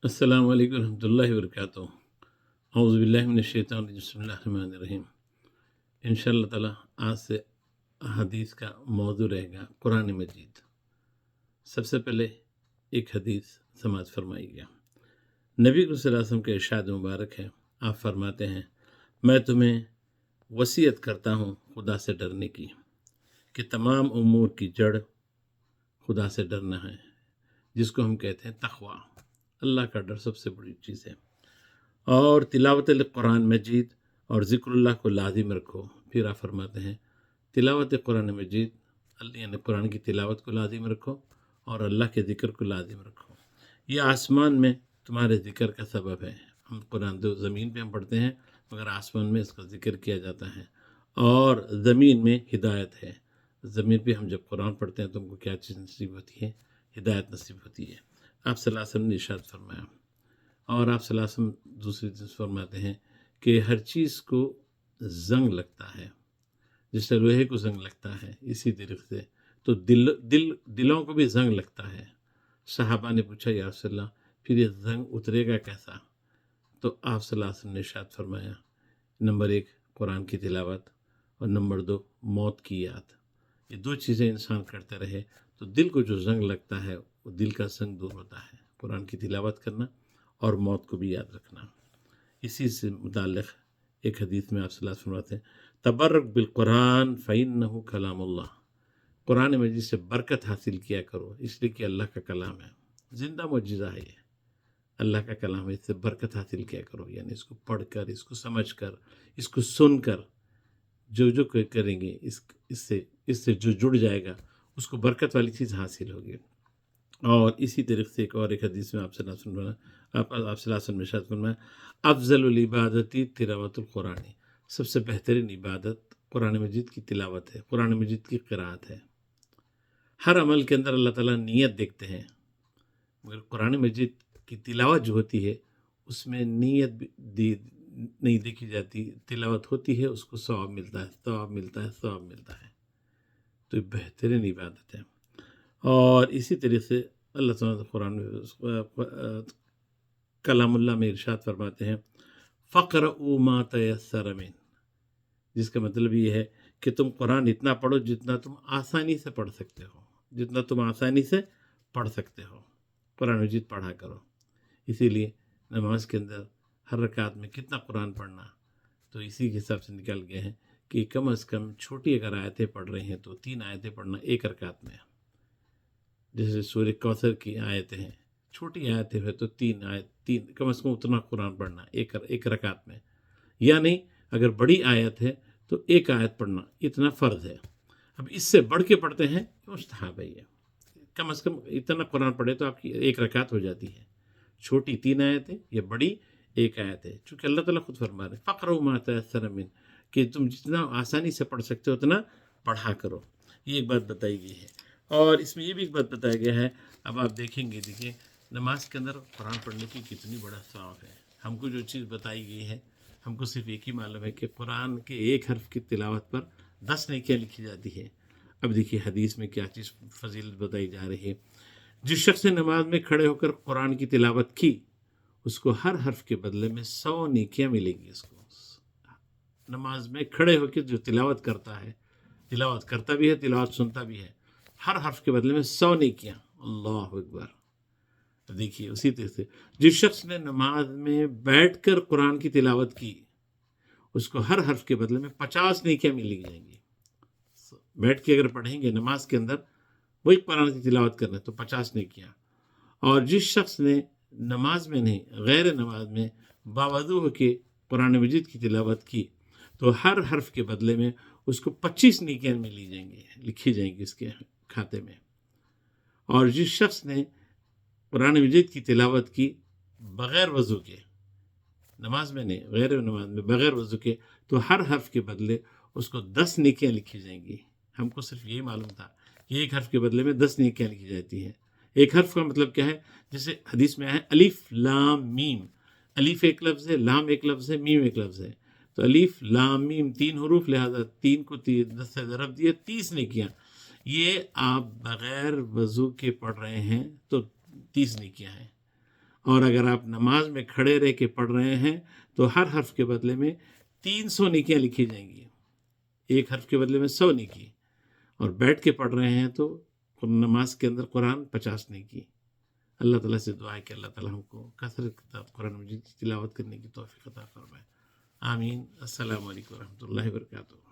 السلام علیکم ورحمۃ اللہ وبرکاتہ۔ اعوذ باللہ من الشیطان الرجیم، بسم اللہ الرحمن الرحیم۔ انشاءاللہ تعالیٰ آج سے حدیث کا موضوع رہے گا قرآن مجید۔ سب سے پہلے ایک حدیث سماعت فرمائی گیا۔ نبی صلی اللہ علیہ وسلم کا ارشاد مبارک ہے، آپ فرماتے ہیں میں تمہیں وصیت کرتا ہوں خدا سے ڈرنے کی، کہ تمام امور کی جڑ خدا سے ڈرنا ہے، جس کو ہم کہتے ہیں تقویٰ۔ اللہ کا ڈر سب سے بڑی چیز ہے، اور تلاوت قرآن مجید اور ذکر اللہ کو لازم رکھو۔ پھر آپ فرماتے ہیں تلاوت قرآن مجید یعنی قرآن کی تلاوت کو لازم رکھو اور اللہ کے ذکر کو لازم رکھو۔ یہ آسمان میں تمہارے ذکر کا سبب ہے۔ ہم قرآن زمین پہ ہم پڑھتے ہیں، مگر آسمان میں اس کا ذکر کیا جاتا ہے، اور زمین میں ہدایت ہے۔ زمین پہ ہم جب قرآن پڑھتے ہیں تو ہم کو کیا چیز نصیب ہوتی ہے؟ ہدایت نصیب ہوتی ہے۔ آپ صلی اللہ علیہ وسلم نے ارشاد فرمایا، اور آپ صلی اللہ علیہ وسلم دوسری چیز فرماتے ہیں کہ ہر چیز کو زنگ لگتا ہے، جس سے لوہے کو زنگ لگتا ہے، اسی طریقے سے تو دلوں کو بھی زنگ لگتا ہے۔ صحابہ نے پوچھا یا رسول اللہ پھر یہ زنگ اترے گا کیسا؟ تو آپ صلی اللہ علیہ وسلم نے ارشاد فرمایا، نمبر 1 قرآن کی تلاوت، اور نمبر 2 موت کی یاد۔ یہ دو چیزیں انسان کرتے رہے تو دل کو جو زنگ لگتا ہے وہ دل کا زنگ دور ہوتا ہے۔ قرآن کی تلاوت کرنا اور موت کو بھی یاد رکھنا۔ اسی سے متعلق ایک حدیث میں آپ صلی اللہ علیہ وسلم فرماتے ہیں تبرک بالقرآن فإنہ کلام اللہ۔ قرآن مجید سے برکت حاصل کیا کرو، اس لیے کہ اللہ کا کلام ہے، زندہ معجزہ ہے، یہ اللہ کا کلام ہے، اس سے برکت حاصل کیا کرو۔ یعنی اس کو پڑھ کر، اس کو سمجھ کر، اس کو سن کر جو کریں گے، اس سے جو جڑ جائے گا اس کو برکت والی چیز حاصل ہوگی۔ اور اسی طریقے سے ایک حدیث میں آپ صلی اللہ علیہ وسلم نے ارشاد فرمایا افضل العبادتی تلاوت القرآن، سب سے بہترین عبادت قرآن مجید کی تلاوت ہے، قرآن مجید کی قرأت ہے۔ ہر عمل کے اندر اللہ تعالیٰ نیت دیکھتے ہیں، مگر قرآن مجید کی تلاوت جو ہوتی ہے اس میں نیت نہیں دیکھی جاتی، تلاوت ہوتی ہے، اس کو ثواب ملتا ہے، ثواب ملتا ہے، ثواب ملتا ہے۔ تو یہ بہترین عبادت ہے۔ اور اسی طریقے سے اللہ تعالیٰ قرآن کلام اللہ میں ارشاد فرماتے ہیں فقرؤوا ما تیسر من، جس کا مطلب یہ ہے کہ تم قرآن اتنا پڑھو جتنا تم آسانی سے پڑھ سکتے ہو، جتنا تم آسانی سے پڑھ سکتے ہو، قرآن مجید پڑھا کرو۔ اسی لیے نماز کے اندر ہر رکعت میں کتنا قرآن پڑھنا، تو اسی کے حساب سے نکال گئے ہیں کہ کم از کم چھوٹی اگر آیتیں پڑھ رہے ہیں تو 3 آیتیں پڑھنا ایک رکعت میں۔ جیسے سورہ کوثر کی آیتیں ہیں، چھوٹی آیتیں ہیں تو 3 آیت کم از کم اتنا قرآن پڑھنا ایک رکعت میں، یا نہیں اگر بڑی آیت ہے تو 1 آیت پڑھنا، اتنا فرض ہے۔ اب اس سے بڑھ کے پڑھتے ہیں مستحب ہے، یہ کم از کم اتنا قرآن پڑھے تو آپ کی 1 رکعت ہو جاتی ہے۔ چھوٹی 3 آیتیں یا بڑی 1 آیت ہے، چونکہ اللہ تعالیٰ خود فرما رہے ہیں فقرؤوا ما تیسر من، کہ تم جتنا آسانی سے پڑھ سکتے ہو اتنا پڑھا کرو۔ یہ ایک بات بتائی گئی ہے، اور اس میں یہ بھی ایک بات بتایا گیا ہے، اب آپ دیکھیں گے، دیکھیں نماز کے اندر قرآن پڑھنے کی کتنی بڑا ثواب ہے۔ ہم کو جو چیز بتائی گئی ہے، ہم کو صرف ایک ہی معلوم ہے کہ قرآن کے ایک حرف کی تلاوت پر 10 نیکیاں لکھی جاتی ہے۔ اب دیکھیے حدیث میں کیا چیز فضیلت بتائی جا رہی ہے۔ جس شخص نے نماز میں کھڑے ہو کر قرآن کی تلاوت کی، اس کو ہر حرف کے بدلے میں 100 نیکیاں ملیں گی۔ اس کو نماز میں کھڑے ہو کے جو تلاوت کرتا ہے، تلاوت کرتا بھی ہے، تلاوت سنتا بھی ہے، ہر حرف کے بدلے میں 100 نیکیاں۔ اللہ اکبر۔ دیکھیے اسی طرح سے جس شخص نے نماز میں بیٹھ کر قرآن کی تلاوت کی، اس کو ہر حرف کے بدلے میں 50 نیکیاں ملی جائیں گی۔ بیٹھ کے اگر پڑھیں گے نماز کے اندر، وہی قرآن کی تلاوت کرنا ہے تو 50 نیکیاں۔ اور جس شخص نے نماز میں نہیں، غیر نماز میں باوضو ہو کے قرآن مجید کی تلاوت کی، تو ہر حرف کے بدلے میں اس کو 25 نیکیاں ملی جائیں گی، لکھی جائیں گی اس کے کھاتے میں۔ اور جس شخص نے قرآن مجید کی تلاوت کی بغیر وضو کے، نماز میں نہیں، غیر نماز میں بغیر وضو کے، تو ہر حرف کے بدلے اس کو 10 نیکیاں لکھی جائیں گی۔ ہم کو صرف یہی معلوم تھا کہ ایک حرف کے بدلے میں 10 نیکیاں لکھی جاتی ہیں۔ ایک حرف کا مطلب کیا ہے؟ جیسے حدیث میں ہے الف لام میم، الف ایک لفظ ہے، لام ایک لفظ ہے، میم ایک لفظ ہے، تو الف لام میم 3 حروف، لہذا 3 کو 10 سے ضرب دیے 30 نیکیاں۔ یہ آپ بغیر وضو کے پڑھ رہے ہیں تو 30 نیکیاں ہیں، اور اگر آپ نماز میں کھڑے رہ کے پڑھ رہے ہیں تو ہر حرف کے بدلے میں 300 نیکیاں لکھی جائیں گی، ایک حرف کے بدلے میں 100 نیکی، اور بیٹھ کے پڑھ رہے ہیں تو نماز کے اندر قرآن 50 نیکی۔ اللہ تعالیٰ سے دعا ہے کہ اللہ تعالیٰ ہم کو کثرت قرآن مجید کی تلاوت کرنے کی توفیق عطا فرمائے، آمین۔ السلام علیکم ورحمۃ اللہ وبرکاتہ۔